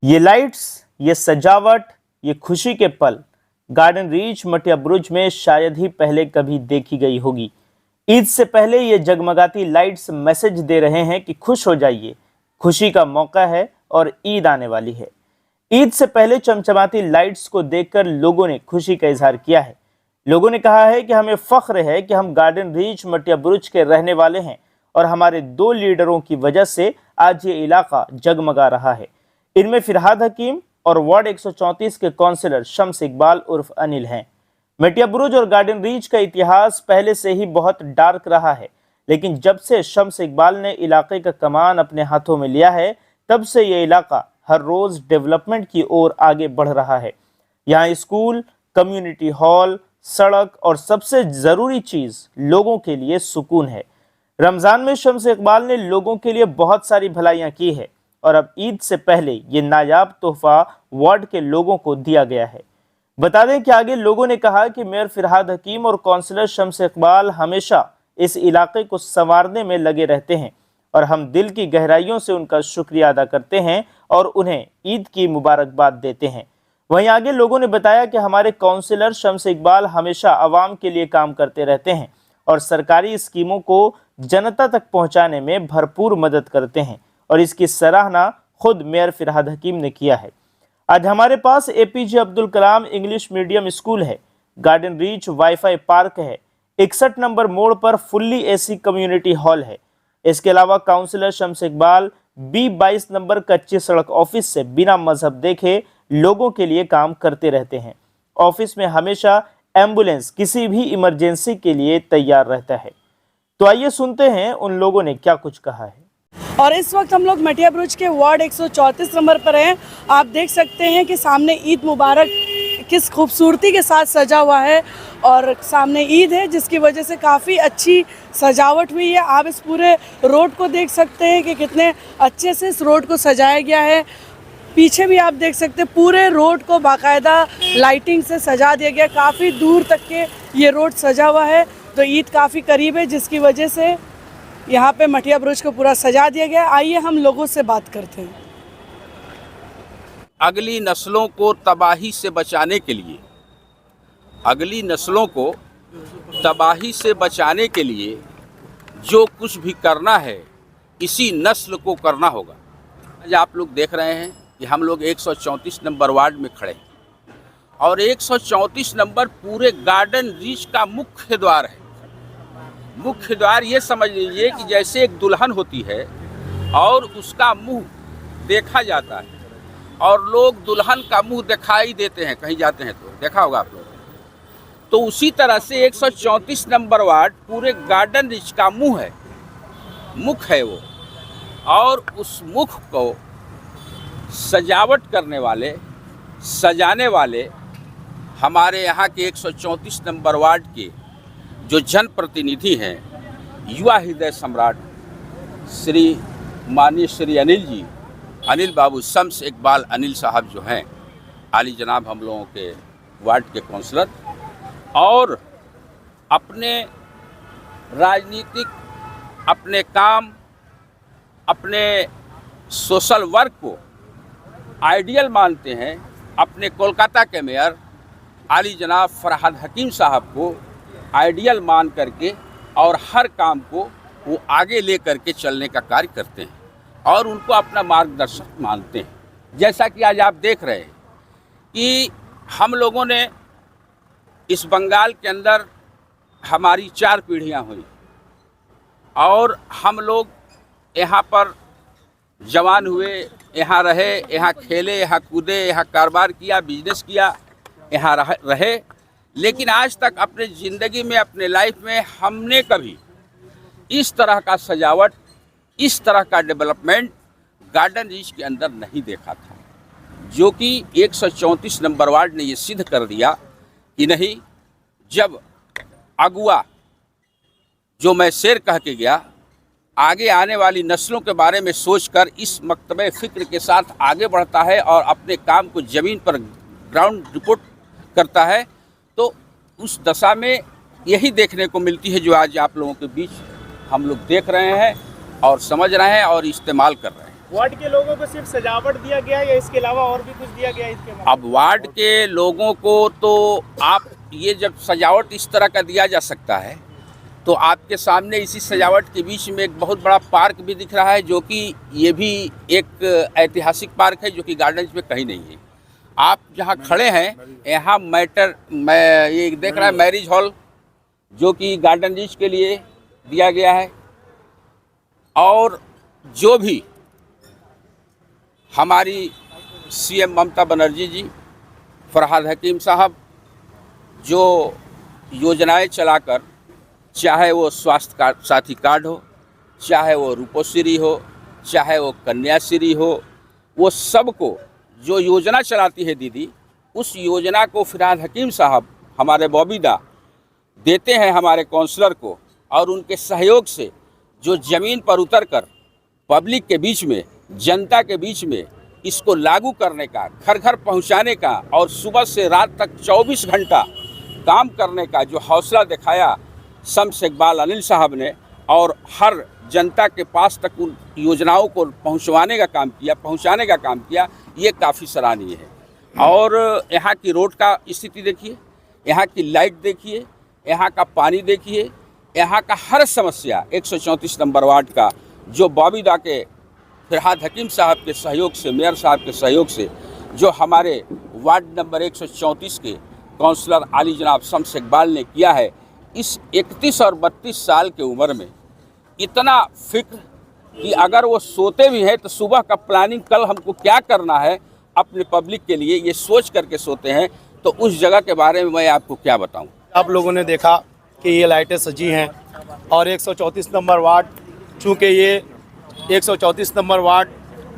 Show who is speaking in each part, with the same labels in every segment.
Speaker 1: ये लाइट्स, ये सजावट, ये खुशी के पल गार्डन रीच मटिया बुरुज में शायद ही पहले कभी देखी गई होगी। ईद से पहले ये जगमगाती लाइट्स मैसेज दे रहे हैं कि खुश हो जाइए, खुशी का मौका है और ईद आने वाली है। ईद से पहले चमचमाती लाइट्स को देखकर लोगों ने खुशी का इजहार किया है। लोगों ने कहा है कि हमें फख्र है कि हम गार्डन रीच मटिया बुरुज के रहने वाले हैं और हमारे 2 लीडरों की वजह से आज ये इलाका जगमगा रहा है। इनमें फिरहाद हकीम और वार्ड 134 के काउंसिलर शम्स इकबाल उर्फ अनिल हैं। मटिया बुरुज और गार्डन रीच का इतिहास पहले से ही बहुत डार्क रहा है, लेकिन जब से शम्स इकबाल ने इलाके का कमान अपने हाथों में लिया है, तब से ये इलाका हर रोज डेवलपमेंट की ओर आगे बढ़ रहा है। यहाँ स्कूल, कम्युनिटी हॉल, सड़क और सबसे जरूरी चीज लोगों के लिए सुकून है। रमजान में शम्स इकबाल ने लोगों के लिए बहुत सारी भलाइयां की है और अब ईद से पहले ये नायाब तोहफा वार्ड के लोगों को दिया गया है। बता दें कि आगे लोगों ने कहा कि मेयर फिरहाद हकीम और काउंसिलर शम्स इकबाल हमेशा इस इलाके को संवारने में लगे रहते हैं और हम दिल की गहराइयों से उनका शुक्रिया अदा करते हैं और उन्हें ईद की मुबारकबाद देते हैं। वहीं आगे लोगों ने बताया कि हमारे काउंसिलर शम्स इकबाल हमेशा आवाम के लिए काम करते रहते हैं और सरकारी स्कीमों को जनता तक पहुंचाने में भरपूर मदद करते हैं और इसकी सराहना खुद मेयर फिरहाद हकीम ने किया है। आज हमारे पास APJ Abdul Kalam English medium school है, गार्डन रीच वाईफाई पार्क है, 61 नंबर मोड़ पर फुल्ली एसी कम्युनिटी हॉल है। इसके अलावा councillor Shams Iqbal B22 number कच्ची सड़क ऑफिस से बिना मजहब देखे लोगों के लिए काम करते रहते हैं। ऑफिस में हमेशा एम्बुलेंस किसी भी इमरजेंसी के लिए तैयार रहता है। तो आइए सुनते हैं उन लोगों ने क्या कुछ कहा है।
Speaker 2: और इस वक्त हम लोग मटिया बुरुज के वार्ड 134 नंबर पर हैं। आप देख सकते हैं कि सामने ईद मुबारक किस खूबसूरती के साथ सजा हुआ है और सामने ईद है जिसकी वजह से काफ़ी अच्छी सजावट हुई है। आप इस पूरे रोड को देख सकते हैं कि कितने अच्छे से इस रोड को सजाया गया है। पीछे भी आप देख सकते हैं पूरे रोड को बाकायदा लाइटिंग से सजा दिया गया, काफ़ी दूर तक के ये रोड सजा हुआ है। तो ईद काफ़ी करीब है जिसकी वजह से यहाँ पे मटिया बुरुज को पूरा सजा दिया गया। आइए हम लोगों से बात करते हैं।
Speaker 3: अगली नस्लों को तबाही से बचाने के लिए, अगली नस्लों को तबाही से बचाने के लिए जो कुछ भी करना है इसी नस्ल को करना होगा। आज आप लोग देख रहे हैं कि हम लोग 134 नंबर वार्ड में खड़े हैं और 134 नंबर पूरे गार्डन रीच का मुख्य द्वार है। मुख्य द्वार ये समझ लीजिए कि जैसे एक दुल्हन होती है और उसका मुंह देखा जाता है और लोग दुल्हन का मुंह दिखाई देते हैं, कहीं जाते हैं तो देखा होगा आप लोग। तो उसी तरह से 134 नंबर वार्ड पूरे गार्डन रीच का मुंह है, मुख है वो। और उस मुख को सजावट करने वाले, सजाने वाले हमारे यहाँ के 134 नंबर वार्ड के जो जनप्रतिनिधि हैं, युवा हृदय सम्राट श्री माननीय श्री अनिल जी, अनिल बाबू शम्स इकबाल अनिल साहब जो हैं, आली जनाब हम लोगों के वार्ड के काउंसलर, और अपने राजनीतिक, अपने काम, अपने सोशल वर्क को आइडियल मानते हैं। अपने कोलकाता के मेयर आली जनाब फरहाद हकीम साहब को आइडियल मान करके और हर काम को वो आगे ले करके चलने का कार्य करते हैं और उनको अपना मार्गदर्शक मानते हैं। जैसा कि आज आप देख रहे हैं कि हम लोगों ने इस बंगाल के अंदर हमारी 4 पीढ़ियां हुई और हम लोग यहाँ पर जवान हुए, यहाँ रहे, यहाँ खेले, यहाँ कूदे, यहाँ कारोबार किया, बिजनेस किया, यहाँ रहे। लेकिन आज तक अपने ज़िंदगी में, अपने लाइफ में हमने कभी इस तरह का सजावट, इस तरह का डेवलपमेंट गार्डन रीच के अंदर नहीं देखा था, जो कि 134 नंबर वार्ड ने ये सिद्ध कर दिया कि नहीं, जब अगुआ जो मैं शेर कह के गया आगे आने वाली नस्लों के बारे में सोचकर इस मकतबे फ़िक्र के साथ आगे बढ़ता है और अपने काम को ज़मीन पर ग्राउंड रिपोर्ट करता है, तो उस दशा में यही देखने को मिलती है जो आज आप लोगों के बीच हम लोग देख रहे हैं और समझ रहे हैं और इस्तेमाल कर रहे हैं।
Speaker 1: वार्ड के लोगों को सिर्फ सजावट दिया गया या इसके अलावा और भी कुछ दिया गया इसके बारे में?
Speaker 3: अब वार्ड के लोगों को तो आप ये जब सजावट इस तरह का दिया जा सकता है तो आपके सामने इसी सजावट के बीच में एक बहुत बड़ा पार्क भी दिख रहा है, जो कि ये भी एक ऐतिहासिक पार्क है जो कि गार्डन्स में कहीं नहीं है। आप जहाँ खड़े हैं यहाँ ये देख रहा है मैरिज हॉल, जो कि गार्डन रीच के लिए दिया गया है। और जो भी हमारी सीएम ममता बनर्जी जी, फरहाद हकीम साहब जो योजनाएं चलाकर, चाहे वो स्वास्थ्य कार्ड साथी कार्ड हो, चाहे वो रूपोश्री हो, चाहे वो कन्याश्री हो, वो सबको जो योजना चलाती है दीदी, उस योजना को फरहाद हकीम साहब हमारे बॉबीदा देते हैं हमारे काउंसलर को, और उनके सहयोग से जो ज़मीन पर उतर कर पब्लिक के बीच में, जनता के बीच में इसको लागू करने का, घर घर पहुंचाने का और सुबह से रात तक 24 घंटा काम करने का जो हौसला दिखाया शम्स इकबाल अनिल साहब ने, और हर जनता के पास तक उन योजनाओं को पहुंचाने का काम किया, ये काफ़ी सराहनीय है। और यहाँ की रोड का स्थिति देखिए, यहाँ की लाइट देखिए, यहाँ का पानी देखिए, यहाँ का हर समस्या 134 नंबर वार्ड का जो बॉबीदा के फरहाद हकीम साहब के सहयोग से, मेयर साहब के सहयोग से, जो हमारे वार्ड नंबर 134 के काउंसलर आली जनाब शम्स इकबाल ने किया है, इस 31 और 32 साल के उम्र में इतना फिक्र कि अगर वो सोते भी हैं तो सुबह का प्लानिंग कल हमको क्या करना है अपने पब्लिक के लिए, ये सोच करके सोते हैं। तो उस जगह के बारे में मैं आपको क्या बताऊं।
Speaker 4: आप लोगों ने देखा कि ये लाइटें सजी हैं और 134 नंबर वार्ड, चूँकि ये 134 नंबर वार्ड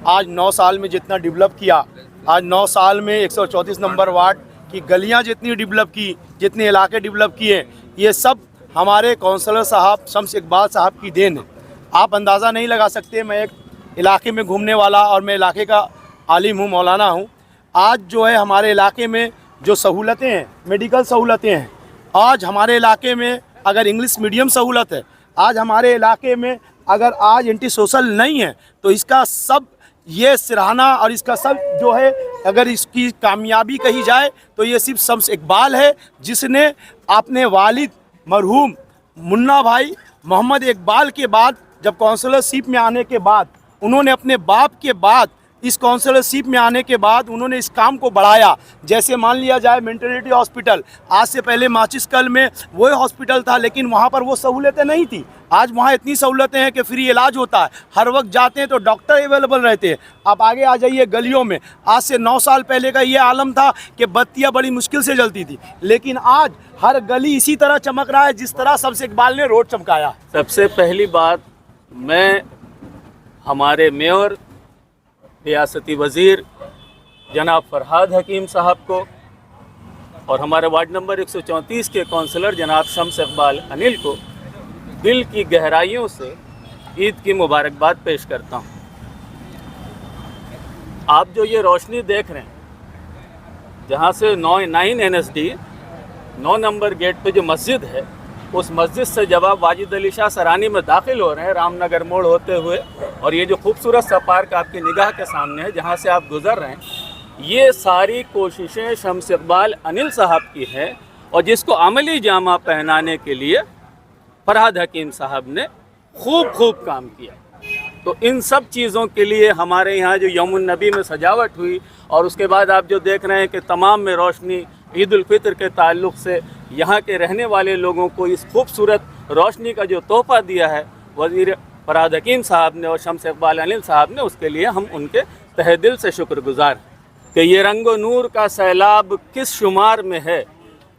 Speaker 4: आज 9 साल में जितना डेवलप किया, आज 9 साल में 134 नंबर वार्ड की गलियां जितनी डेवलप की, जितने इलाके डेवलप किए, ये सब हमारे काउंसलर साहब शम्स इकबाल साहब की देन है। आप अंदाज़ा नहीं लगा सकते। मैं एक इलाके में घूमने वाला और मैं इलाके का आलिम हूँ, मौलाना हूँ। आज जो है हमारे इलाके में जो सहूलतें हैं, मेडिकल सहूलतें हैं, आज हमारे इलाके में अगर इंग्लिश मीडियम सहूलत है, आज हमारे इलाके में अगर आज एंटी सोशल नहीं है, तो इसका सब ये सराहना और इसका सब जो है, अगर इसकी कामयाबी कही जाए तो ये सिर्फ शम्स इकबाल है, जिसने अपने वालिद मरहूम मुन्ना भाई मोहम्मद इकबाल के बाद, जब काउंसलरशिप में आने के बाद, उन्होंने अपने बाप के बाद इस काउंसलरशिप में आने के बाद उन्होंने इस काम को बढ़ाया। जैसे मान लिया जाए मेंटलिटी हॉस्पिटल, आज से पहले माचिसकल में वही हॉस्पिटल था, लेकिन वहाँ पर वो सहूलतें नहीं थी। आज वहाँ इतनी सहूलतें हैं कि फ्री इलाज होता है, हर वक्त जाते हैं तो डॉक्टर अवेलेबल रहते हैं। आप आगे आ जाइए गलियों में, आज से 9 साल पहले का ये आलम था कि बत्तियाँ बड़ी मुश्किल से जलती थी, लेकिन आज हर गली इसी तरह चमक रहा है जिस तरह शम्स इकबाल ने रोड चमकाया।
Speaker 5: सबसे पहली बात, मैं हमारे मेयर, रियासती वज़ीर जनाब फरहाद हकीम साहब को और हमारे वार्ड नंबर 134 के काउंसलर जनाब शम्स इकबाल अनिल को दिल की गहराइयों से ईद की मुबारकबाद पेश करता हूँ। आप जो ये रोशनी देख रहे हैं, जहाँ से 9 NSD 9 नंबर गेट पे जो मस्जिद है, उस मस्जिद से जब आप वाजिद अली शाह सरानी में दाखिल हो रहे हैं रामनगर मोड़ होते हुए, और ये जो खूबसूरत सा पार्क आपकी निगाह के सामने है जहाँ से आप गुजर रहे हैं, ये सारी कोशिशें शम्स इकबाल अनिल साहब की हैं, और जिसको अमली जामा पहनाने के लिए फरहाद हकीम साहब ने खूब काम किया। तो इन सब चीज़ों के लिए हमारे यहाँ जो यौमुन नबी में सजावट हुई, और उसके बाद आप जो देख रहे हैं कि तमाम में रोशनी, ईद उल फितर के ताल्लुक़ से यहाँ के रहने वाले लोगों को इस खूबसूरत रोशनी का जो तोहफ़ा दिया है वज़ीर फरहाद हकीम साहब ने और शम्स इकबाल अनिल साहब ने, उसके लिए हम उनके तहे दिल से शुक्रगुज़ार हैं। कि ये रंगो नूर का सैलाब किस शुमार में है,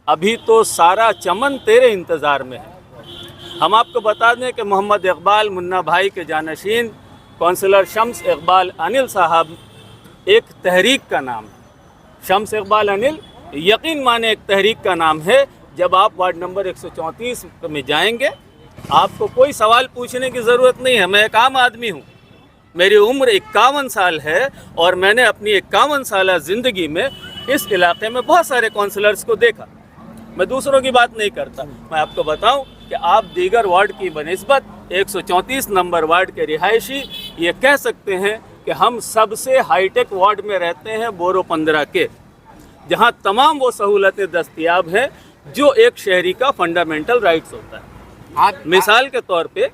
Speaker 5: अभी तो सारा चमन तेरे इंतज़ार में है। हम आपको बता दें कि मोहम्मद इकबाल मुन्ना भाई के जानशीन काउंसलर शम्स इकबाल अनिल साहब एक तहरीक का नाम है। शम्स इकबाल अनिल यकीन माने एक तहरीक का नाम है। जब आप वार्ड नंबर 134 में जाएंगे, आपको कोई सवाल पूछने की ज़रूरत नहीं है। मैं एक आम आदमी हूँ, मेरी उम्र 51 साल है, और मैंने अपनी 51 साल ज़िंदगी में इस इलाके में बहुत सारे काउंसलर्स को देखा। मैं दूसरों की बात नहीं करता, मैं आपको बताऊं कि आप दीगर वार्ड की बनिस्बत 134 नंबर वार्ड के रिहायशी ये कह सकते हैं कि हम सबसे हाईटेक वार्ड में रहते हैं बोरो 15 के, जहां तमाम वो सहूलतें दस्तयाब हैं जो एक शहरी का फंडामेंटल राइट्स होता है। मिसाल के तौर पे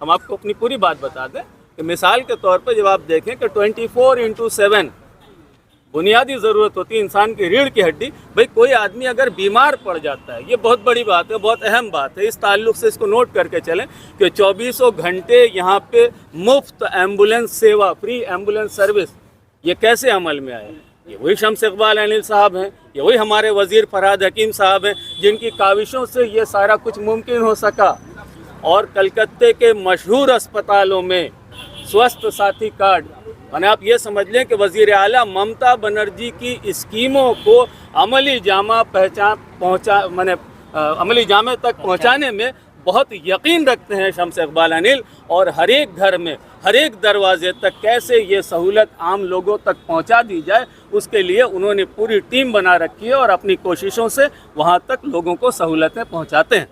Speaker 5: हम आपको अपनी पूरी बात बता दें कि मिसाल के तौर पे जब आप देखें कि 24/7 बुनियादी ज़रूरत होती है इंसान की रीढ़ की हड्डी। भाई कोई आदमी अगर बीमार पड़ जाता है, ये बहुत बड़ी बात है, बहुत अहम बात है, इस ताल्लुक़ से इसको नोट करके चलें कि 24 घंटे यहाँ पे मुफ्त एम्बुलेंस सेवा, फ्री एम्बुलेंस सर्विस, ये कैसे अमल में आए? ये वही शम्स इकबाल अनिल साहब हैं, ये वही हमारे वज़ीर फरहाद हकीम साहब हैं जिनकी काविशों से ये सारा कुछ मुमकिन हो सका। और कलकत्ते के मशहूर अस्पतालों में स्वास्थ्य साथी कार्ड, माने आप ये समझ लें कि वज़ीर आला ममता बनर्जी की स्कीमों को अमली जामा अमली जामे तक पहुंचाने में बहुत यकीन रखते हैं शम्स इकबाल अनिल। और हर एक घर में, हर एक दरवाजे तक कैसे ये सहूलत आम लोगों तक पहुंचा दी जाए, उसके लिए उन्होंने पूरी टीम बना रखी है और अपनी कोशिशों से वहां तक लोगों को सहूलतें पहुंचाते हैं।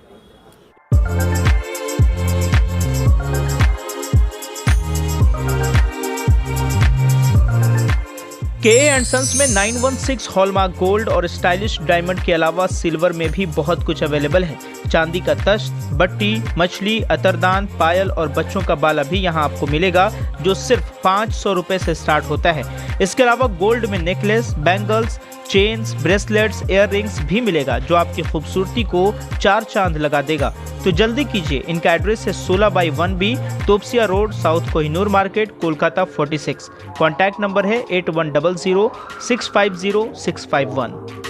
Speaker 1: के सन्स में 916 हॉलमार्क गोल्ड और स्टाइलिश डायमंड के अलावा सिल्वर में भी बहुत कुछ अवेलेबल है। चांदी का तश्त, बट्टी, मछली, अतरदान, पायल और बच्चों का बाला भी यहाँ आपको मिलेगा जो सिर्फ 500 रुपए से स्टार्ट होता है। इसके अलावा गोल्ड में necklace, bangles, chains, bracelets, ear rings भी मिलेगा जो आपकी खूबसूरती को 4 चांद लगा देगा। तो जल्दी कीजिए, इनका एड्रेस है 16/1B Topsia road, south Kohinoor market, Kolkata 46। Contact number है 8100 650 651।